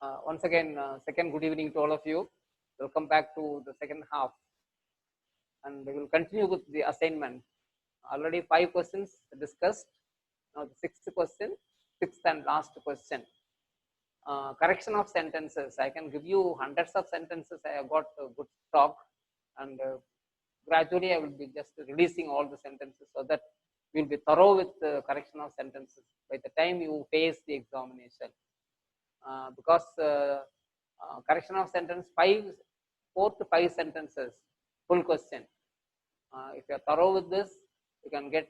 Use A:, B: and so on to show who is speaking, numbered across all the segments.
A: Once again, second good evening to all of you. Welcome back to the second half, and we will continue with the assignment. Already 5 questions discussed. Now the sixth question, sixth and last question. Correction of sentences. I can give you hundreds of sentences. I have got a good stock, and gradually I will be just releasing all the sentences so that we will be thorough with the correction of sentences by the time you face the examination. Because correction of sentence 4 to 5 sentences, full question. If you are thorough with this, you can get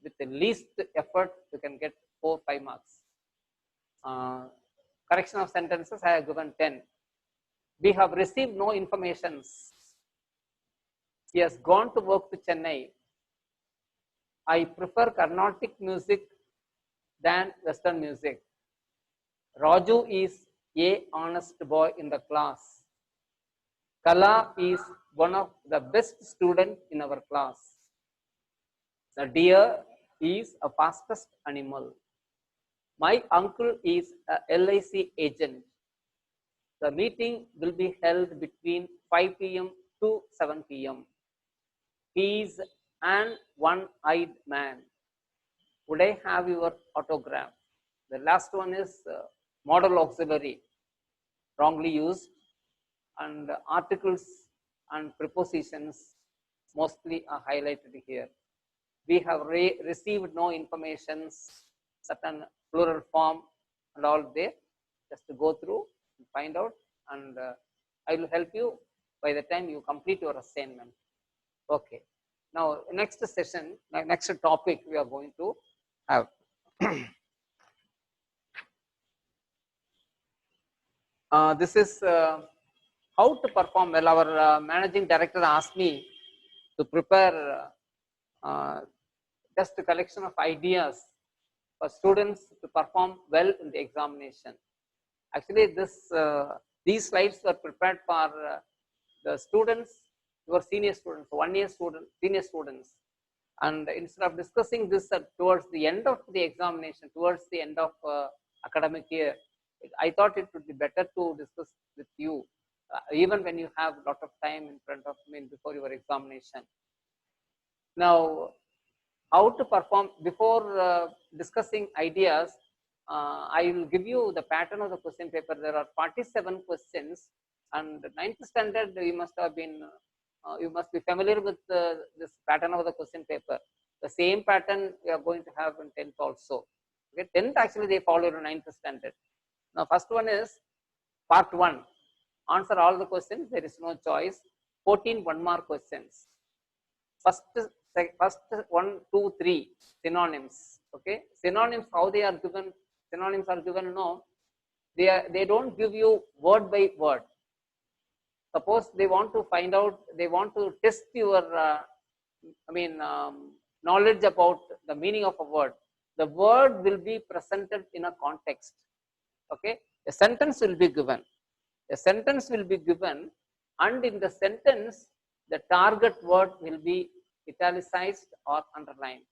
A: with the least effort, you can get 4-5 marks. Correction of sentences, I have given 10. We have received no information. He has gone to work to Chennai. I prefer Carnatic music than Western music. Raju is a honest boy in the class. Kala is one of the best students in our class. The deer is a fastest animal. My uncle is a LIC agent. The meeting will be held between 5 p.m. to 7 p.m. He is an one-eyed man. Would I have your autograph? The last one is model auxiliary, wrongly used, and articles and prepositions mostly are highlighted here. We have received no information, certain plural form and all there. Just to go through and find out, and I will help you by the time you complete your assignment. Okay. Now, next session, next topic we are going to have. This is how to perform well. Our managing director asked me to prepare just a collection of ideas for students to perform well in the examination. Actually, these slides were prepared for the students, your senior students, 1 year students, senior students. And instead of discussing this towards the end of the examination, towards the end of academic year, I thought it would be better to discuss with you, even when you have a lot of time in front of me before your examination. Now, how to perform before discussing ideas, I will give you the pattern of the question paper. There are 47 questions, and 9th standard you must have been, you must be familiar with this pattern of the question paper. The same pattern we are going to have in 10th also. Okay, 10th actually they follow in 9th standard. Now, first one is part 1. Answer all the questions. There is no choice. 14 1-mark questions. First 1, 2, 3 synonyms. Okay, synonyms, how they are given? Synonyms are given. No, they don't give you word by word. Suppose they want to find out, they want to test your knowledge about the meaning of a word. The word will be presented in a context. Okay, a sentence will be given. A sentence will be given, and in the sentence, the target word will be italicized or underlined.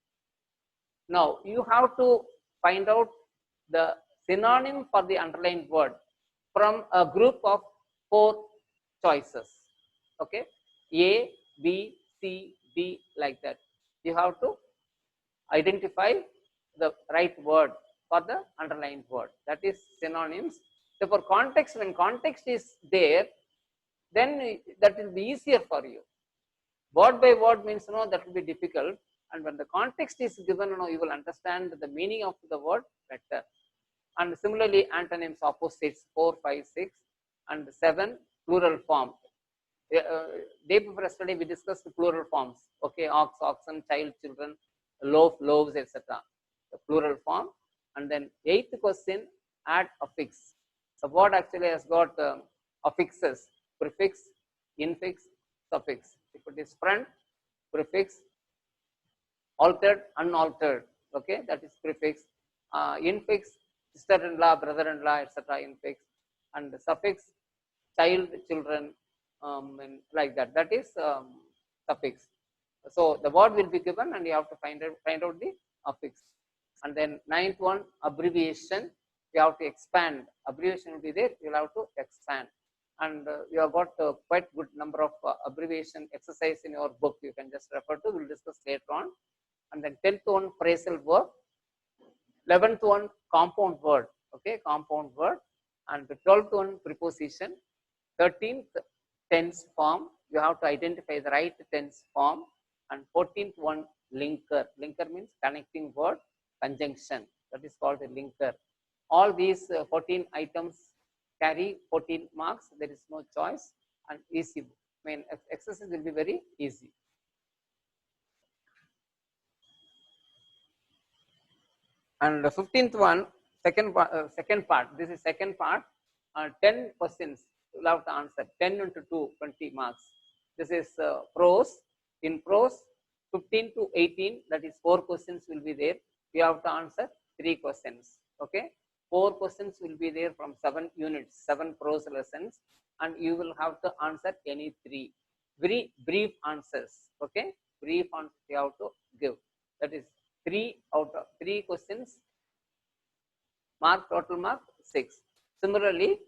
A: Now, you have to find out the synonym for the underlined word from a group of 4 choices. Okay, A, B, C, D, like that. You have to identify the right word for the underlined word. That is synonyms. So, for context, when context is there, then that will be easier for you. Word by word means, that will be difficult. And when the context is given, you will understand the meaning of the word better. And similarly, antonyms, opposites, 4, 5, 6, and 7, plural form. Day before yesterday, we discussed the plural forms. Okay, ox, oxen, child, children, loaf, loaves, etc. The plural form. And then 8th question, add affix. The word actually has got affixes, prefix, infix, suffix. If it is friend, prefix, altered, unaltered. Okay, that is prefix. Infix, sister-in-law, brother-in-law, etc. Infix, and the suffix, child, children, and like that. That is suffix. So the word will be given, and you have to find out the affix. And then 9th one, abbreviation. you have to expand. Abbreviation will be there, you will have to expand. And you have got quite good number of abbreviation exercise in your book. You can just refer to, we'll discuss later on. And then 10th one, phrasal verb. 11th one, compound word. Okay, compound word. And the 12th one, preposition. 13th, tense form. You have to identify the right tense form. And 14th one, linker. Linker means connecting word, conjunction. That is called a linker. All these 14 items carry 14 marks. There is no choice, and easy. I mean, exercise will be very easy. And the 15th one, second part. This is second part. 10 questions you will have to answer. 10 into 2, 20 marks. This is prose. In prose, 15 to 18, that is 4 questions will be there. You have to answer 3 questions. Okay. 4 questions will be there from 7 units, 7 prose lessons, and you will have to answer any 3. Very brief answers. Okay. Brief answers you have to give. That is 3 out of 3 questions. Mark, total mark 6. Similarly,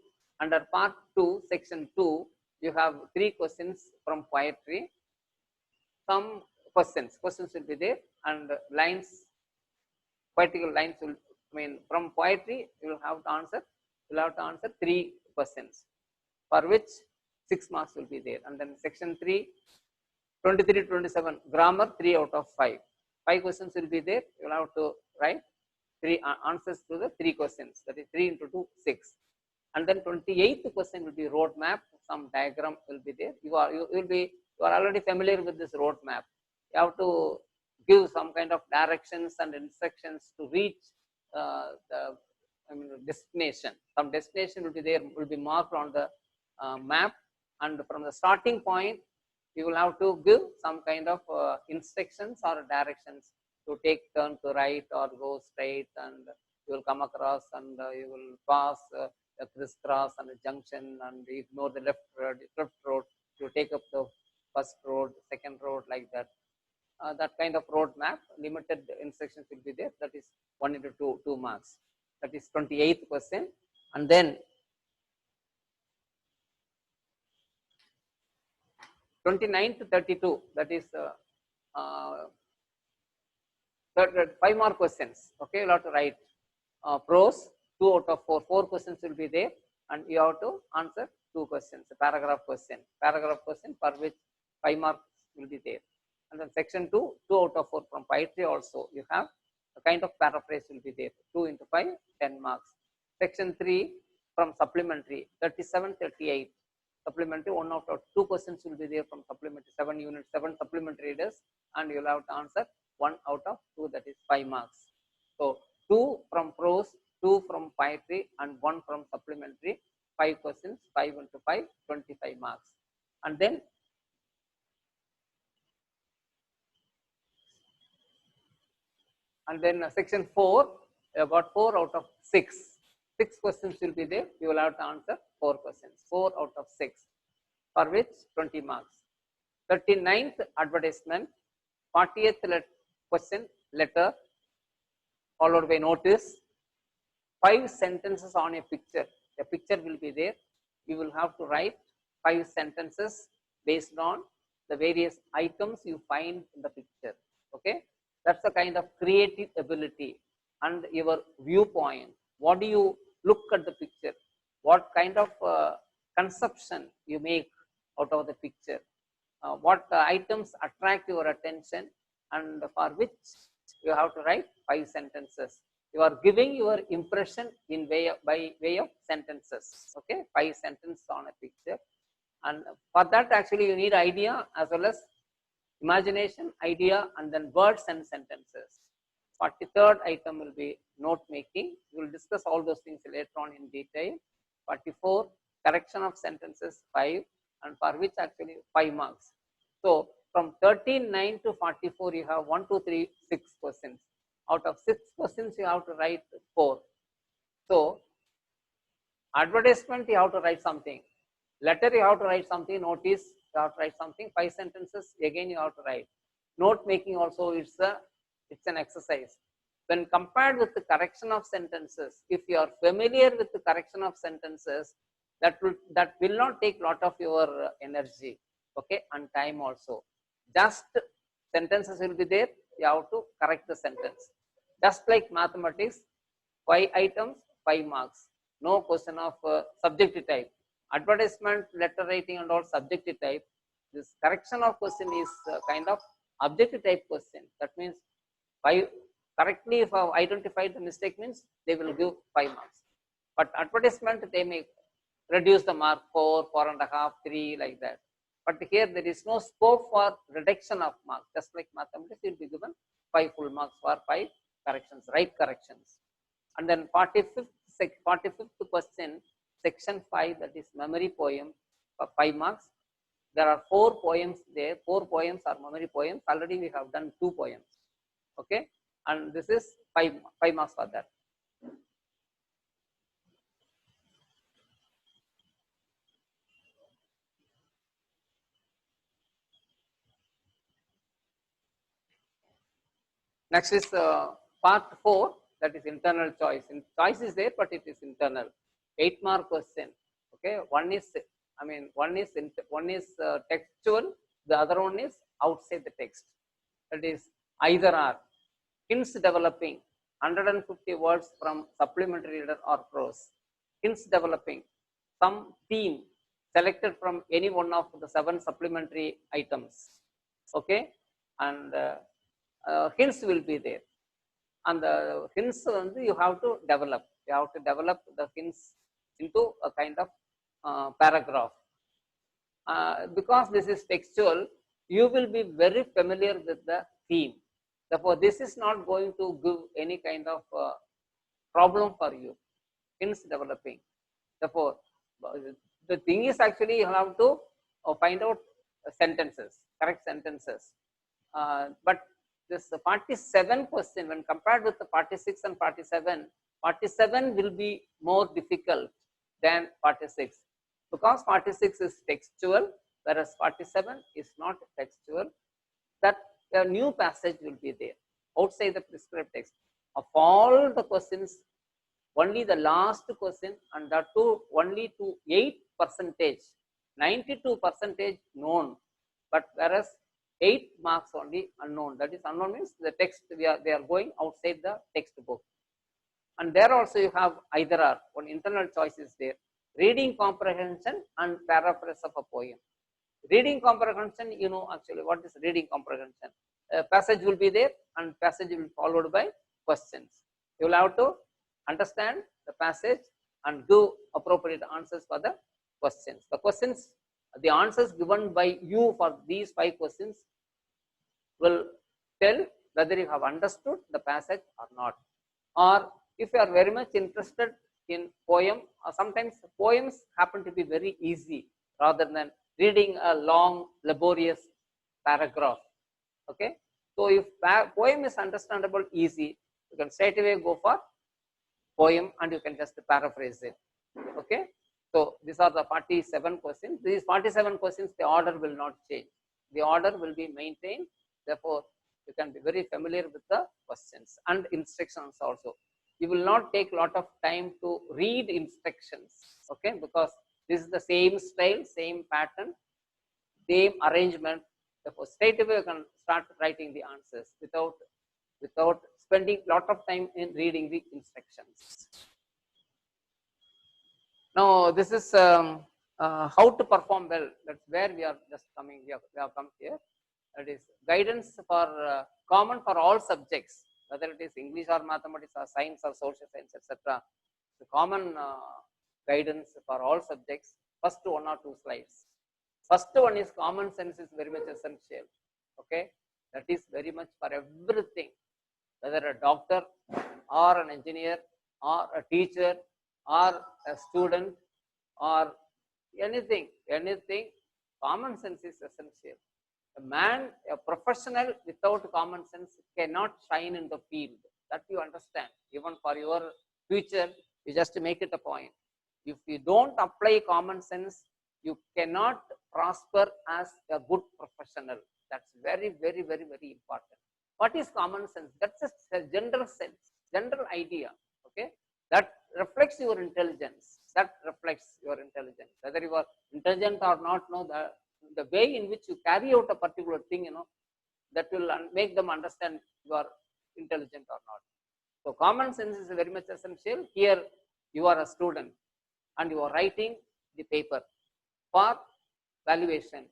A: under part 2, section 2, you have 3 questions from poetry. Some questions will be there, and lines, poetical lines will, I mean, from poetry you will have to answer. You will have to answer 3 questions, for which 6 marks will be there. And then section 3, 23 to 27, grammar 3 out of 5. 5 questions will be there. You will have to write 3 answers to the 3 questions. That is 3 into 2, 6. And then 28th question will be road map. Some diagram will be there. You are already familiar with this road map. You have to give some kind of directions and instructions to reach the destination. Some destination will be there, will be marked on the map, and from the starting point you will have to give some kind of instructions or directions to take turn to right or go straight, and you will come across and you will pass a crisscross and a junction and ignore the left road. You take up the first road, second road, like that. That kind of road map, limited instructions will be there. That is 1 into 2 marks. That is 28th question. And then 29 to 32, that is 5 more questions. Okay, you have to write prose 2 out of 4. 4 questions will be there, and you have to answer 2 questions. A paragraph question for which 5 marks will be there. And then section 2, 2 out of 4 from poetry also. You have a kind of paraphrase will be there. 2 into 5, 10 marks. Section 3 from supplementary, 37, 38. Supplementary, 1 out of 2 questions will be there from supplementary. 7 units, 7 supplementary readers, and you will have to answer 1 out of 2, that is 5 marks. So 2 from prose, 2 from poetry, and 1 from supplementary. 5 questions, 5 into 5, 25 marks. And then section 4, you have got 4 out of 6. 6 questions will be there. You will have to answer 4 questions. 4 out of 6, for which 20 marks. 39th advertisement, 40th question, letter, followed by notice. 5 sentences on a picture. A picture will be there. You will have to write 5 sentences based on the various items you find in the picture. Okay, that's a kind of creative ability and your viewpoint. What do you look at the picture? What kind of conception you make out of the picture? What items attract your attention, and for which you have to write 5 sentences. You are giving your impression by way of sentences. Okay, 5 sentences on a picture, and for that actually you need idea as well as imagination, idea, and then words and sentences. 43rd item will be note making. We will discuss all those things later on in detail. 44, correction of sentences 5, and for which actually 5 marks. So from 13(9) to 44, you have 1, 2, 3, 6 questions. Out of 6 questions, you have to write 4. So advertisement, you have to write something. Letter, you have to write something. Notice, you have to write something. 5 sentences, again you have to write. Note making also, it's an exercise. when compared with the correction of sentences, if you are familiar with the correction of sentences, that will not take lot of your energy, okay, and time also. Just sentences will be there, you have to correct the sentence. Just like mathematics, 5 items, 5 marks. No question of subjective type. Advertisement, letter writing and all subjective type. This correction of question is kind of objective type question. That means 5 correctly, if I have identified the mistake, means they will give 5 marks. But advertisement, they may reduce the mark 4, 4.5, 3, like that. But here there is no scope for reduction of marks. Just like mathematics, you will be given 5 full marks for 5 corrections, right corrections. And then 45th question, section 5, that is memory poem, for 5 marks. There are 4 poems there. 4 poems are memory poems. Already we have done 2 poems. Okay, and this is 5 marks for that. Next is part 4, that is internal choice. Choice is there, but it is internal. 8 mark question. Okay, one is textual, the other one is outside the text. That is either or. Hints developing 150 words from supplementary reader or prose. Hints developing some theme selected from any one of the 7 supplementary items. Okay, and hints will be there, and the hints you have to develop. You have to develop the hints into a kind of paragraph. Because this is textual, you will be very familiar with the theme. Therefore, this is not going to give any kind of problem for you. Hints developing. Therefore, the thing is actually you have to find out sentences, correct sentences. But this 47 question, when compared with the 46 and 47, 47 will be more difficult than 46, because 46 is textual, whereas 47 is not textual. That a new passage will be there outside the prescribed text. Of all the questions, only the last question, and that too only to 8%, 92% known, but whereas 8 marks only unknown. That is unknown means the text they are going outside the textbook. And there also you have either or. One internal choice is there. Reading comprehension and paraphrase of a poem. Reading comprehension, you know actually what is reading comprehension. A passage will be there and passage will be followed by questions. You will have to understand the passage and do appropriate answers for the questions. The questions, the answers given by you for these 5 questions will tell whether you have understood the passage or not. Or if you are very much interested in poem, or sometimes poems happen to be very easy rather than reading a long laborious paragraph. Okay, so if poem is understandable easy, you can straight away go for poem and you can just paraphrase it. Okay, so these are the 47 questions. These 47 questions, the order will not change. The order will be maintained. Therefore, you can be very familiar with the questions and instructions also. You will not take a lot of time to read instructions. Okay, because this is the same style, same pattern, same arrangement. Therefore, straight away you can start writing the answers without spending a lot of time in reading the instructions. Now, this is how to perform well. That's where we are just coming. We have come here. That is guidance for common for all subjects, whether it is English or mathematics or science or social science, etc. The common guidance for all subjects. First 1 or 2 slides. First one is common sense is very much essential. Okay, that is very much for everything, whether a doctor or an engineer or a teacher or a student or anything, common sense is essential. A man, a professional without common sense cannot shine in the field. That you understand. Even for your future, you just make it a point. If you don't apply common sense, you cannot prosper as a good professional. That's very, very, very, very important. What is common sense? That's a general sense, general idea. Okay, that reflects your intelligence. That reflects your intelligence. Whether you are intelligent or not, no, the way in which you carry out a particular thing, that will make them understand you are intelligent or not. So common sense is very much essential. Here you are a student and you are writing the paper for valuation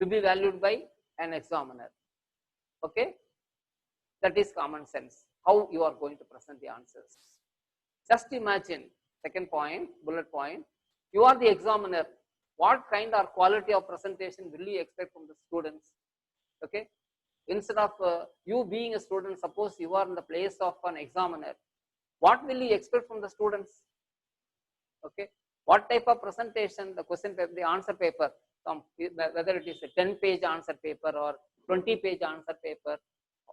A: to be valued by an examiner. Okay, that is common sense. How you are going to present the answers. Just imagine, second point, bullet point, you are the examiner. What kind or quality of presentation will you expect from the students? Okay, instead of you being a student, suppose you are in the place of an examiner, what will you expect from the students? Okay, what type of presentation, the question paper, the answer paper, whether it is a 10-page answer paper or 20-page answer paper,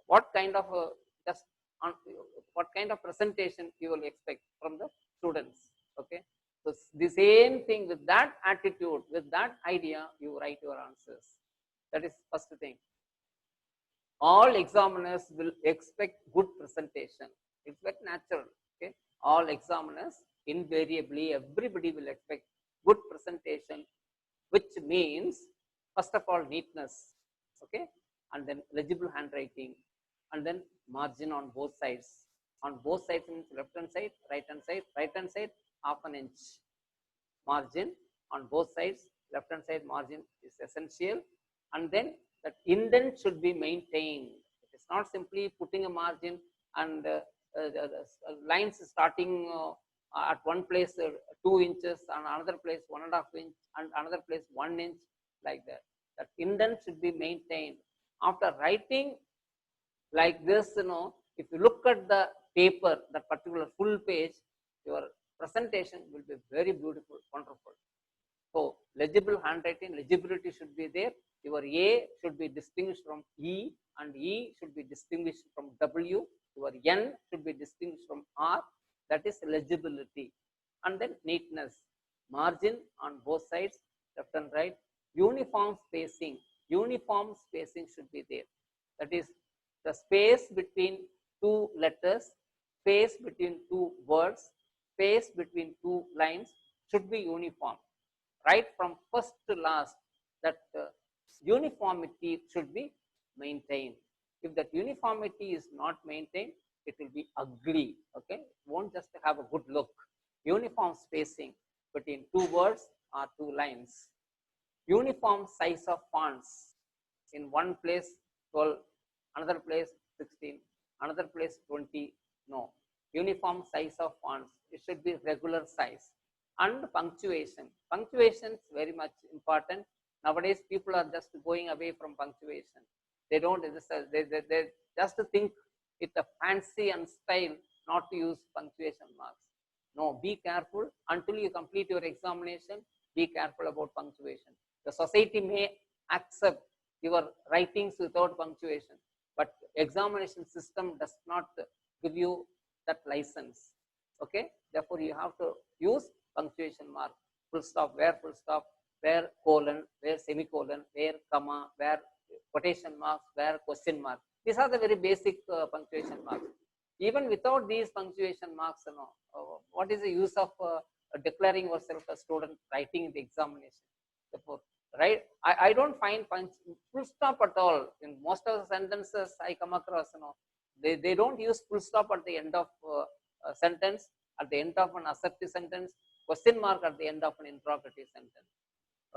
A: what kind of what kind of presentation you will expect from the students? Okay, so the same thing, with that attitude, with that idea, you write your answers. That is first thing. All examiners will expect good presentation. It's very natural. Okay, all examiners invariably, everybody will expect good presentation, which means first of all neatness. Okay, and then legible handwriting, and then margin on both sides. On both sides means left hand side, right hand side. Right hand side, half an inch margin on both sides. Left hand side margin is essential, and then that indent should be maintained. It is not simply putting a margin and lines starting at one place 2 inches, and another place 1.5 inch, and another place 1 inch, like that. That indent should be maintained. After writing like this, if you look at the paper, that particular full page, your presentation will be very beautiful, wonderful. So legible handwriting, legibility should be there. Your A should be distinguished from E, and E should be distinguished from W. Your N should be distinguished from R. That is legibility. And then neatness, margin on both sides, left and right. Uniform spacing. Uniform spacing should be there. That is the space between two letters, space between two words, space between two lines should be uniform. Right from first to last, that uniformity should be maintained. If that uniformity is not maintained, it will be ugly. Okay, it won't just have a good look. Uniform spacing between two words or two lines. Uniform size of fonts. In one place 12, another place 16, another place 20. No, uniform size of fonts. It should be regular size. And punctuation. Punctuation is very much important. Nowadays, people are just going away from punctuation. They don't, they just think it's a fancy and style not to use punctuation marks. No, be careful until you complete your examination. Be careful about punctuation. The society may accept your writings without punctuation, but examination system does not give you that license. Okay, therefore you have to use punctuation mark, full stop, where full stop, where colon, where semicolon, where comma, where quotation marks, where question mark. These are the very basic punctuation marks. Even without these punctuation marks, what is the use of declaring yourself a student writing in the examination? Therefore, right, I don't find full stop at all. In most of the sentences I come across, they don't use full stop at the end of a sentence, at the end of an assertive sentence, question mark at the end of an interrogative sentence.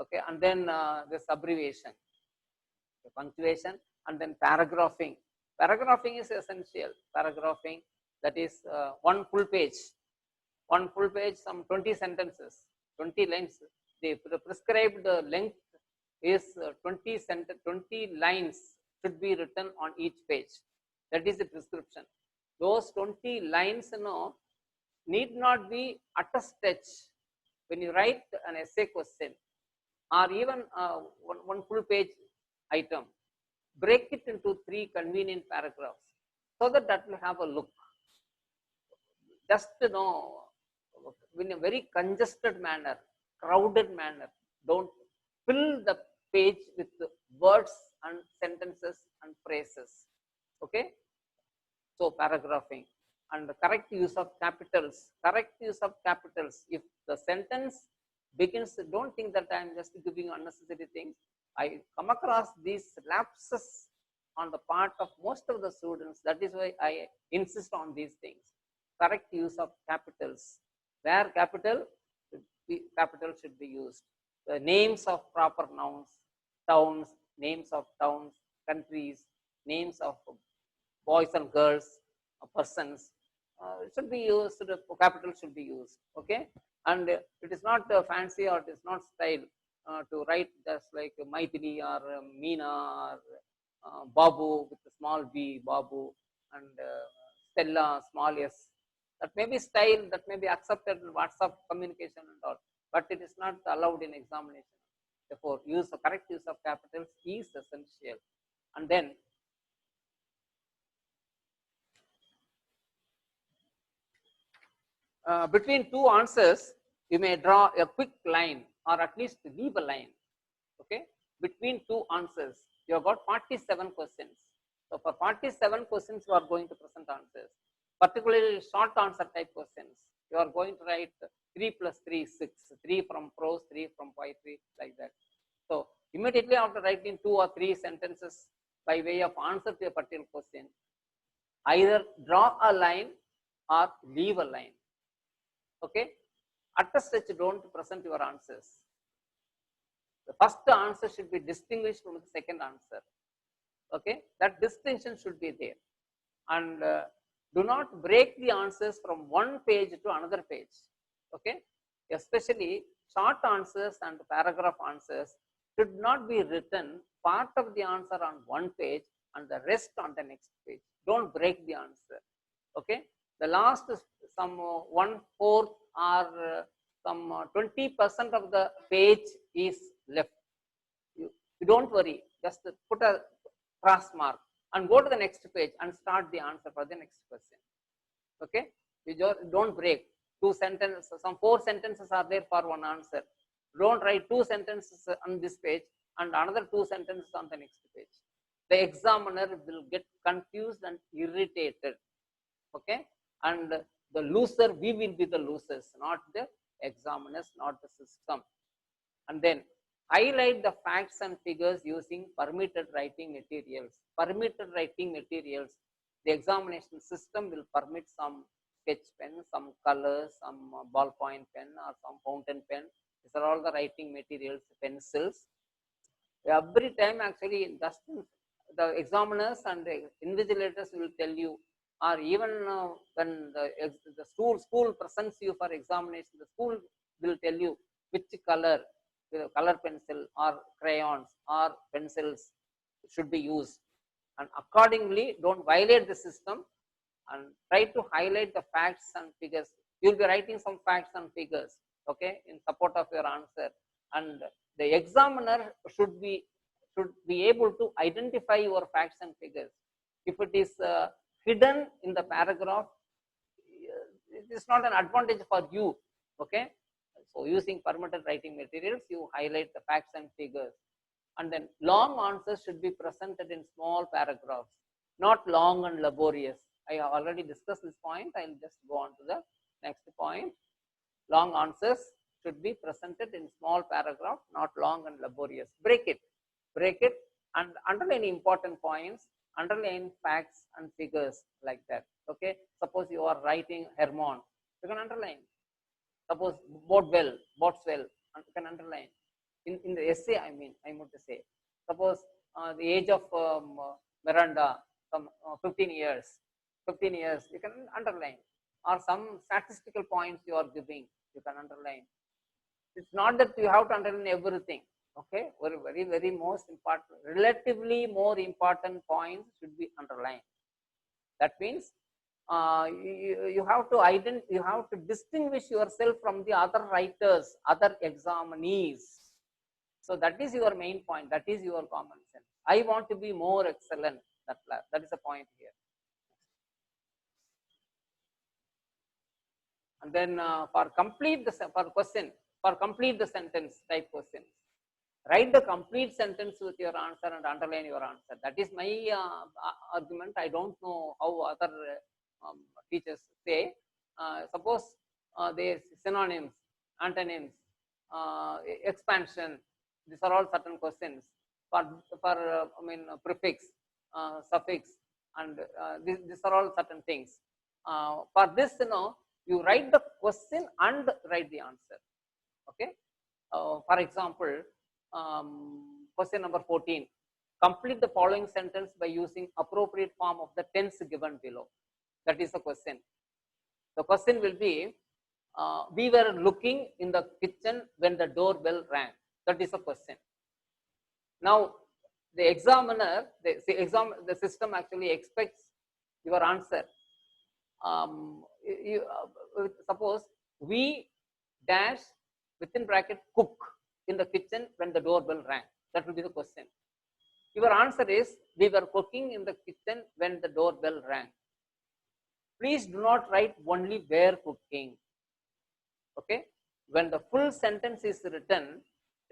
A: Okay, and then this abbreviation, the punctuation, and then paragraphing. Paragraphing is essential. Paragraphing, that is one full page, some 20 sentences, 20 lines. The prescribed length is 20 lines should be written on each page. That is the prescription. Those 20 lines, need not be at a stretch. When you write an essay question or even one full page item, break it into 3 convenient paragraphs so that will have a look. Just in a very congested manner, crowded manner. Don't fill the page with words and sentences and phrases. Okay. So paragraphing and the correct use of capitals. Correct use of capitals. If the sentence begins, don't think that I am just giving unnecessary things. I come across these lapses on the part of most of the students. That is why I insist on these things. Correct use of capitals. Where capital should be used. The names of proper nouns, towns, names of towns, countries, names of boys and girls, persons, should be used, the capital should be used. Okay. And it is not fancy or it is not style to write just like Maithili or Meena or Babu with a small b, Babu, and Stella, small s. That may be style, that may be accepted in WhatsApp communication and all, but it is not allowed in examination. Therefore, correct use of capitals is essential. And then between two answers, you may draw a quick line or at least leave a line. Okay, between two answers, you have got 47 questions. So for 47 questions, you are going to present answers. Particularly short answer type questions, you are going to write 3 plus 3 is 6, 3 from prose, 3 from poetry, like that. So immediately after writing 2 or 3 sentences by way of answer to a particular question, either draw a line or leave a line. Okay, at the stretch, don't present your answers. The first answer should be distinguished from the second answer. Okay, that distinction should be there. And do not break the answers from one page to another page. Okay, especially short answers and paragraph answers should not be written part of the answer on one page and the rest on the next page. Don't break the answer. Okay, the last some 1/4 or some 20% of the page is left. You don't worry, just put a cross mark and go to the next page and start the answer for the next question. Okay, you don't break. 2 sentences, some 4 sentences are there for one answer. Don't write 2 sentences on this page and another 2 sentences on the next page. The examiner will get confused and irritated. Okay, and the loser, we will be the losers, not the examiners, not the system. And then highlight the facts and figures using permitted writing materials. Permitted writing materials, the examination system will permit some sketch pen, some colors, some ballpoint pen or some fountain pen. These are all the writing materials, pencils. Every time actually the examiners and the invigilators will tell you, or even when the school presents you for examination, the school will tell you which color pencil or crayons or pencils should be used, and accordingly don't violate the system and try to highlight the facts and figures. You will be writing some facts and figures, okay, in support of your answer, and the examiner should be able to identify your facts and figures. If it is hidden in the paragraph, it is not an advantage for you. Okay, so using permitted writing materials, you highlight the facts and figures. And then long answers should be presented in small paragraphs, not long and laborious. I have already discussed this point. I will just go on to the next point. Long answers should be presented in small paragraph, not long and laborious. Break it and underline important points, underline facts and figures, like that. Okay, suppose you are writing Hermon, you can underline. Suppose Botswell, you can underline. In the essay, I want to say, suppose the age of Miranda, some 15 years, you can underline. Or some statistical points you are giving, you can underline. It's not that you have to underline everything. Okay, very most important, relatively more important points should be underlined. That means you have to distinguish yourself from the other writers, other examinees. So that is your main point. That is your common sense. I want to be more excellent. That is the point here. And then for complete the sentence type questions, Write the complete sentence with your answer and underline your answer. That is my argument. I don't know how other teachers say. Suppose there synonyms, antonyms, expansion. These are all certain questions. For prefix, suffix, and these are all certain things. For this, you write the question and write the answer. Okay. For example, question number 14. Complete the following sentence by using appropriate form of the tense given below. That is the question. The question will be, we were looking in the kitchen when the doorbell rang. That is the question. Now, the examiner, the system actually expects your answer. Suppose we dash within bracket cook in the kitchen when the doorbell rang. That will be the question. Your answer is, we were cooking in the kitchen when the doorbell rang. Please do not write only were cooking. Okay. When the full sentence is written,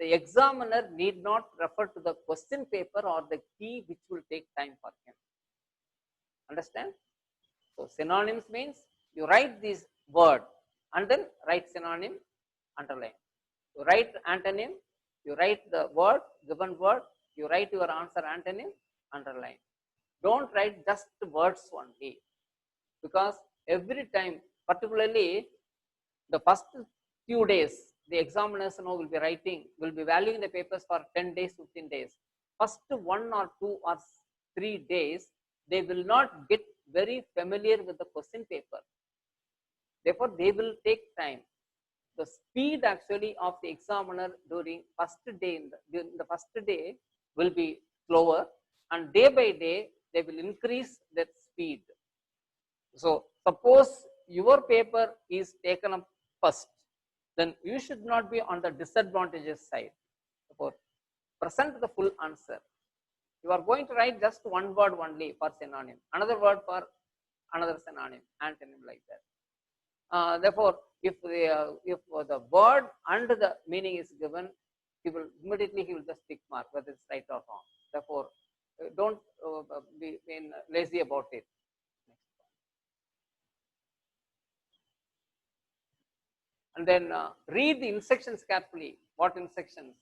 A: the examiner need not refer to the question paper or the key, which will take time for him. Understand? So synonyms means you write this word and then write synonym, underline. You write antonym, you write the word, given word, you write your answer antonym, underline. Don't write just words only, because every time, particularly the first few days, the examiners will be writing, will be valuing the papers for 10 days, 15 days. First 1 or 2 or 3 days, they will not get very familiar with the question paper. Therefore, they will take time. The speed actually of the examiner during first day, during the first day will be slower, and day by day, they will increase that speed. So, suppose your paper is taken up first, then you should not be on the disadvantageous side. Suppose present the full answer. You are going to write just one word only for synonym, another word for another synonym, antonym, like that. Therefore, if the word and the meaning is given, he will immediately just tick mark whether it's right or wrong. Therefore, don't be lazy about it. And then read the instructions carefully. What instructions?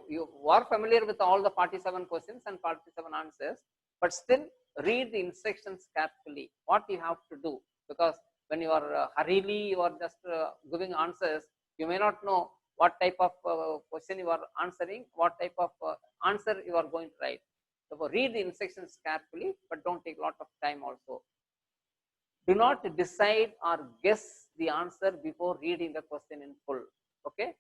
A: You are familiar with all the 47 questions and 47 answers, but still read the instructions carefully. What you have to do, because when you are hurriedly, you are just giving answers, you may not know what type of question you are answering, what type of answer you are going to write. So read the instructions carefully, but don't take a lot of time also. Do not decide or guess the answer before reading the question in full. Okay,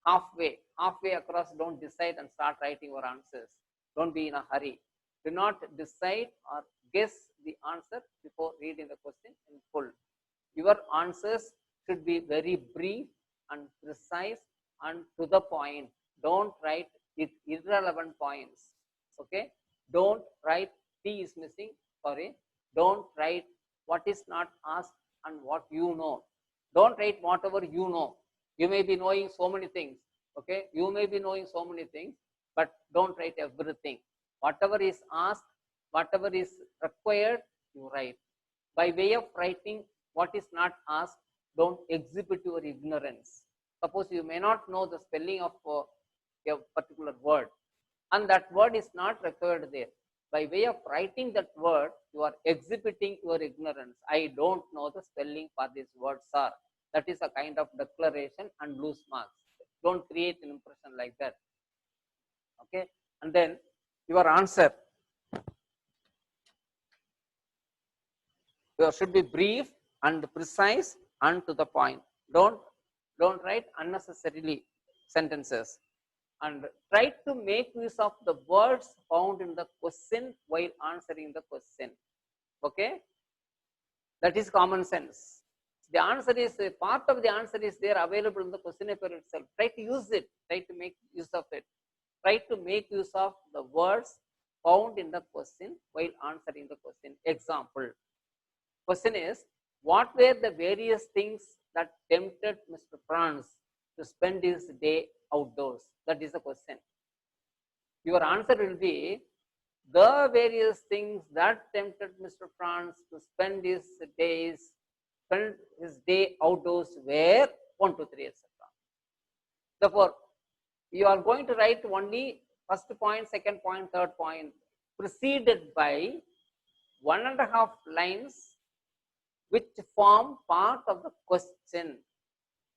A: halfway across, don't decide and start writing your answers. Don't be in a hurry. Do not decide or guess the answer before reading the question in full. Your answers should be very brief and precise and to the point. Don't write irrelevant points. Okay, don't write T is missing. Sorry, don't write what is not asked and what you know. Don't write whatever you know. You may be knowing so many things. Okay, you may be knowing so many things, but don't write everything. Whatever is asked, whatever is required, you write. By way of writing what is not asked, don't exhibit your ignorance. Suppose you may not know the spelling of a particular word, and that word is not required there. By way of writing that word, you are exhibiting your ignorance. I don't know the spelling for this word, sir. That is a kind of declaration and lose marks. Don't create an impression like that. Okay, and then your answer should be brief and precise and to the point. Don't write unnecessarily sentences, and try to make use of the words found in the question while answering the question. Okay, that is common sense. The answer is part of the answer is there available in the question paper itself. Try to use it. Try to make use of it. Try to make use of the words found in the question while answering the question. Example. Question is, what were the various things that tempted Mr. Franz to spend his day outdoors? That is the question. Your answer will be the various things that tempted Mr. Franz to spend his day outdoors were 1, 2, 3, etc. Therefore, you are going to write only first point, second point, third point, preceded by 1.5 lines which form part of the question.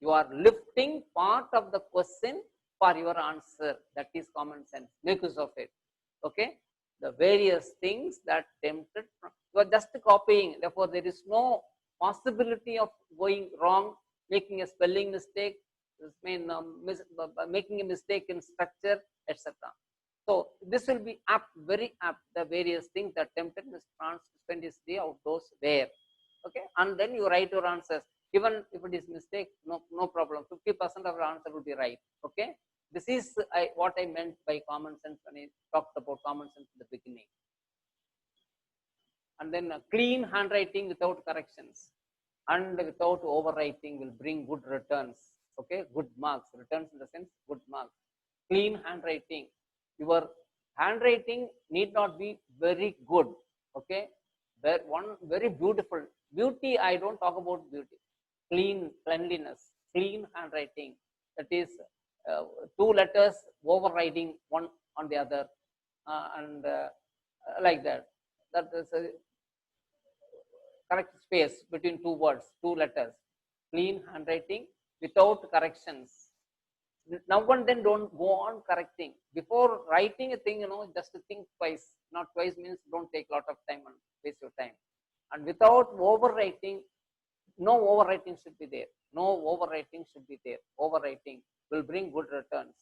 A: You are lifting part of the question for your answer. That is common sense. Make use of it. Okay. The various things that tempted. You are just copying. Therefore, there is no possibility of going wrong, making a spelling mistake, making a mistake in structure, etc. So this will be apt, very apt. The various things that tempted Mr. Franz to spend his day outdoors were. Okay, and then you write your answers. Even if it is mistake, no problem. 50% of your answer will be right. Okay, this is what I meant by common sense when I talked about common sense in the beginning. And then clean handwriting without corrections and without overwriting will bring good returns. Okay, good marks. Returns in the sense good marks. Clean handwriting. Your handwriting need not be very good. Okay, one very beautiful. Beauty, I don't talk about beauty. Cleanliness, clean handwriting. That is 2 letters overriding one on the other, and like that. That is a correct space between 2 words, 2 letters. Clean handwriting without corrections. Now and then don't go on correcting. Before writing a thing, just think twice. Not twice means don't take a lot of time and waste your time. And without overwriting, no overwriting should be there. No overwriting should be there. Overwriting will bring good returns.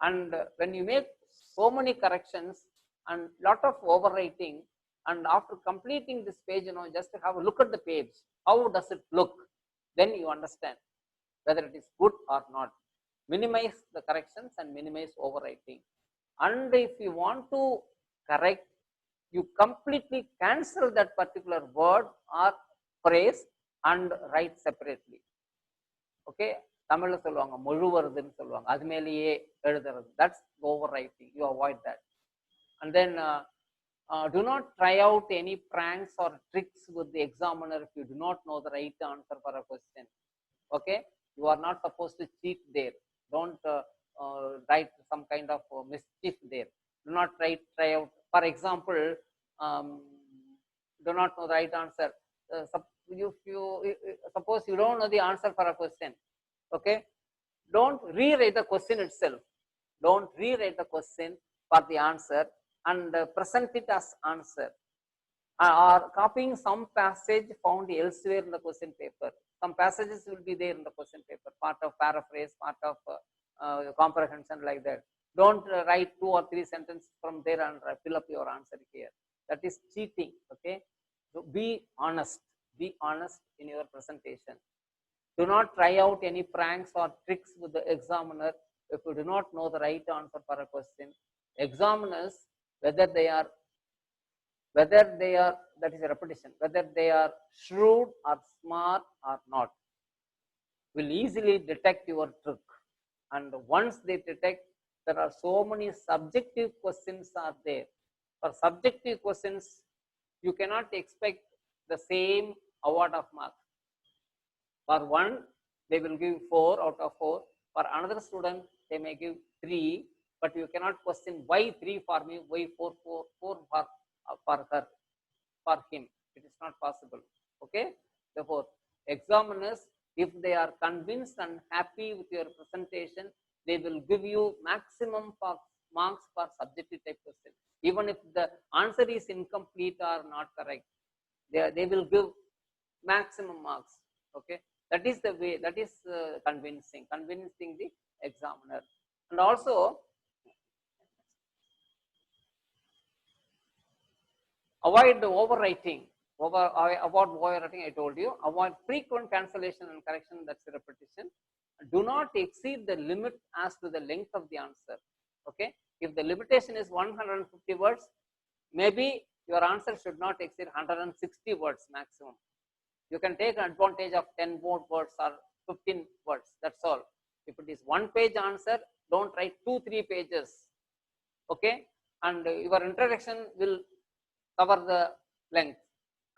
A: And when you make so many corrections and lot of overwriting, and after completing this page, just to have a look at the page, how does it look? Then you understand whether it is good or not. Minimize the corrections and minimize overwriting. And if you want to correct, you completely cancel that particular word or phrase and write separately. Okay, Tamil சொல்லுவாங்க முழுவதுன்னு சொல்லுவாங்க, அது மேலேயே எழுதுறது. That's overwriting. You avoid that. And then do not try out any pranks or tricks with the examiner if you do not know the right answer for a question. Okay, you are not supposed to cheat there. Don't write some kind of mischief there. Do not try out. For example, do not know the right answer. Suppose you don't know the answer for a question. Okay, don't rewrite the question itself. Don't rewrite the question for the answer and present it as answer. Or copying some passage found elsewhere in the question paper. Some passages will be there in the question paper, part of paraphrase, part of comprehension, like that. Don't write 2 or 3 sentences from there and fill up your answer here. That is cheating. Okay, so be honest. Be honest in your presentation. Do not try out any pranks or tricks with the examiner if you do not know the right answer for a question. Examiners, whether they are, that is a repetition, whether they are shrewd or smart or not, will easily detect your trick. And once they detect, there are so many subjective questions are there. For subjective questions, you cannot expect the same award of mark. For one, they will give 4 out of 4. For another student, they may give 3, but you cannot question why 3 for me, why 4 for her, for him. It is not possible. Okay, therefore examiners, if they are convinced and happy with your presentation, they will give you maximum marks for subjective type question. Even if the answer is incomplete or not correct, they will give maximum marks. Okay, that is the way, that is convincing the examiner. And also avoid the overwriting. Avoid overwriting, I told you. Avoid frequent cancellation and correction, that's a repetition. Do not exceed the limit as to the length of the answer. Okay, if the limitation is 150 words, maybe your answer should not exceed 160 words maximum. You can take advantage of 10 more words or 15 words, that's all. If it is 1 page answer, don't write 2-3 pages. Okay, and your introduction will cover the length,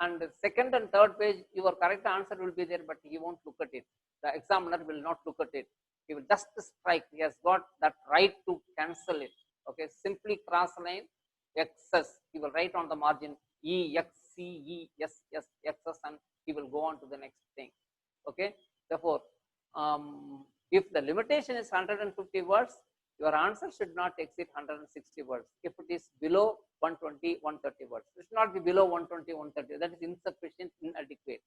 A: and the second and third page your correct answer will be there, but he won't look at it. The examiner will not look at it. He will just strike. He has got that right to cancel it. Okay, simply cross line excess. He will write on the margin E X C E S S excess, and he will go on to the next thing. Okay, therefore, if the limitation is 150 words, your answer should not exceed 160 words. If it is below 120, 130 words, it should not be below 120, 130. That is insufficient, inadequate.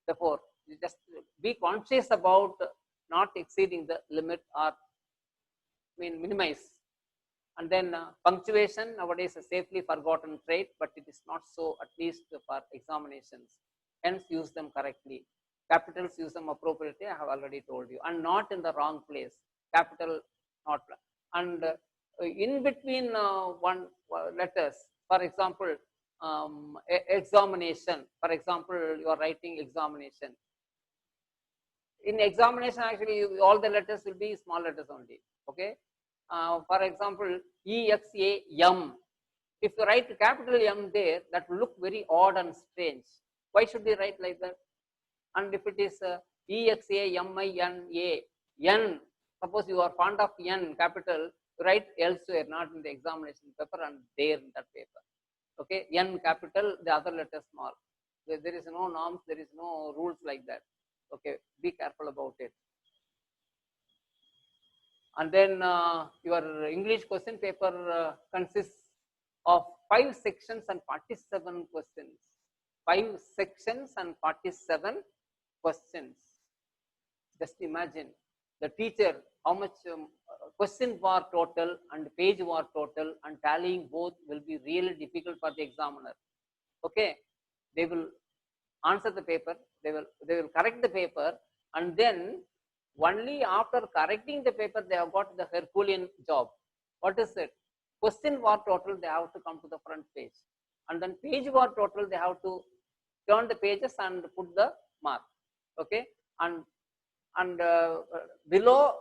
A: Therefore, you just be conscious about not exceeding the limit, or minimize. And then punctuation nowadays is a safely forgotten trait, but it is not so, at least for examinations. Hence, use them correctly. Capitals, use them appropriately, I have already told you, and not in the wrong place. Capital, not, and in between one letters. For example, examination. For example, you are writing examination. In examination, actually, all the letters will be small letters only. Okay. For example, EXAM. If you write capital M there, that will look very odd and strange. Why should we write like that? And if it is EXAMINA, N, suppose you are fond of N capital, write elsewhere, not in the examination paper and there in that paper. Okay, N capital, the other letter small. There is no norms, there is no rules like that. Okay, be careful about it. And then your English question paper consists of 5 sections and 47 questions. 5 sections and 47 questions. Just imagine the teacher, how much question war total and page war total and tallying both will be really difficult for the examiner. Okay, they will answer the paper, they will correct the paper, and then only after correcting the paper they have got the Herculean job. What is it? Question war total, they have to come to the front page, and then page war total, they have to turn the pages and put the mark. Okay, and below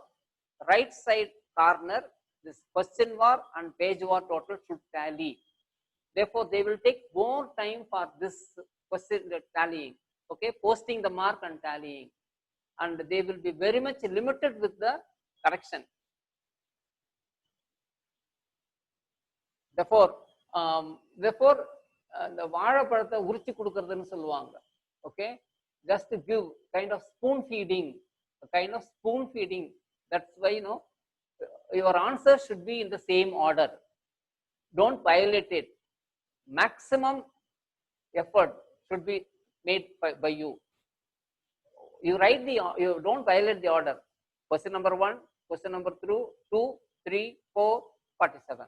A: right side corner, this question war and page war total should tally. Therefore, they will take more time for this question tallying. Okay, posting the mark and tallying, and they will be very much limited with the correction. Therefore, the வாழைப்பழத்தை உரிச்சு கொடுக்கறதுன்னு சொல்லுவாங்க. Okay, just to give kind of spoon feeding, a kind of spoon feeding. That's why your answer should be in the same order. Don't violate it. Maximum effort should be made by you. You write you don't violate the order. Question number 1, question number 2, 3, 4, 47.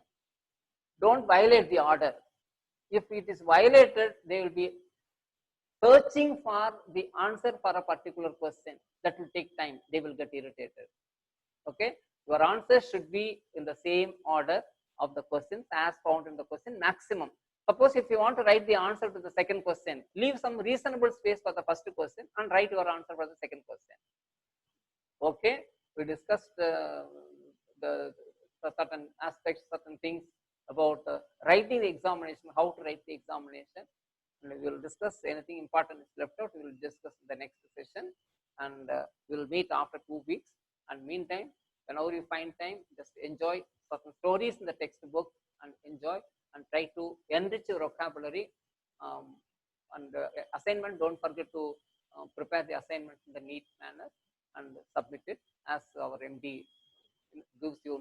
A: Don't violate the order. If it is violated, they will be searching for the answer for a particular question. That will take time. They will get irritated. Okay, your answer should be in the same order of the questions as found in the question, maximum. Suppose if you want to write the answer to the second question, leave some reasonable space for the first question and write your answer for the second question. Okay, we discussed the certain aspects, certain things about writing the examination, how to write the examination, and we will discuss anything important is left out. We will discuss in the next session, and we will meet after 2 weeks. And meantime, whenever you find time, just enjoy certain stories in the textbook and enjoy and try to enrich your vocabulary. And assignment, don't forget to prepare the assignment in the neat manner and submit it as our MD gives you